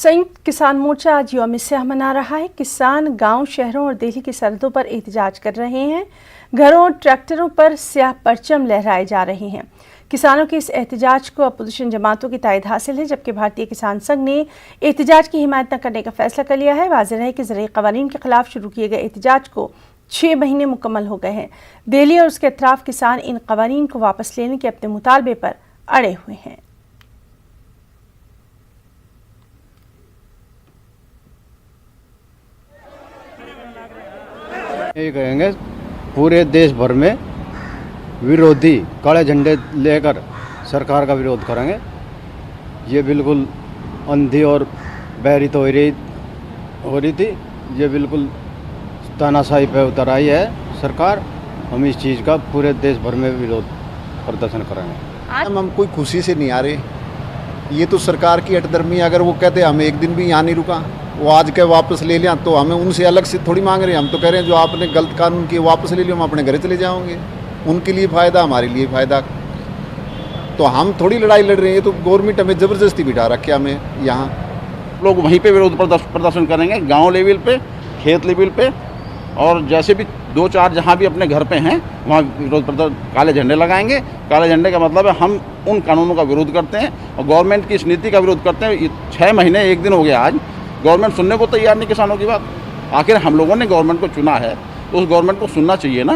संयुक्त किसान मोर्चा आज यौम स्याह मना रहा है। किसान गांव, शहरों और दिल्ली की सरहदों पर एहतजाज कर रहे हैं। घरों और ट्रैक्टरों पर स्याह परचम लहराए जा रहे हैं। किसानों के इस एहतजाज को अपोजिशन जमातों की तायद हासिल है, जबकि भारतीय किसान संघ ने एहतजाज की हिमायत न करने का फैसला कर लिया है। वाज़ेह है कि ज़रूरी क़वानीन के खिलाफ शुरू किए गए एहतजाज को 6 महीने मुकम्मल हो गए हैं। दिल्ली और उसके अतराफ किसान इन क़वानीन को वापस लेने के अपने मुतालबे पर अड़े हुए हैं। ये कहेंगे पूरे देश भर में विरोधी काले झंडे लेकर सरकार का विरोध करेंगे। ये बिल्कुल अंधी और बहरी तो हो रही थी, ये बिल्कुल तानाशाही पे उतर आई है सरकार। हम इस चीज़ का पूरे देश भर में विरोध प्रदर्शन करेंगे। हम कोई खुशी से नहीं आ रहे। ये तो सरकार की हठधर्मी। अगर वो कहते हम एक दिन भी यहाँ नहीं रुका, वो आज के वापस ले लिया तो हमें उनसे अलग से थोड़ी मांग रहे हैं। हम तो कह रहे हैं जो आपने गलत कानून किए वापस ले लियो, हम अपने घर चले जाओगे। उनके लिए फ़ायदा, हमारे लिए फ़ायदा। तो हम थोड़ी लड़ाई लड़ रहे हैं। ये तो गवर्नमेंट हमें ज़बरदस्ती बिठा रखे हमें यहाँ। लोग वहीं पे विरोध प्रदर्शन करेंगे, गांव लेवल पे, खेत लेवल पे, और जैसे भी 2-4 जहाँ भी अपने घर पे हैं वहाँ विरोध प्रदर्शन, काले झंडे लगाएंगे। काले झंडे का मतलब है हम उन कानूनों का विरोध करते हैं और गवर्नमेंट की इस नीति का विरोध करते हैं। 6 महीने 1 दिन हो गया आज, गवर्नमेंट सुनने को तैयार नहीं किसानों की बात। आखिर हम लोगों ने गवर्नमेंट को चुना है तो उस गवर्नमेंट को सुनना चाहिए ना।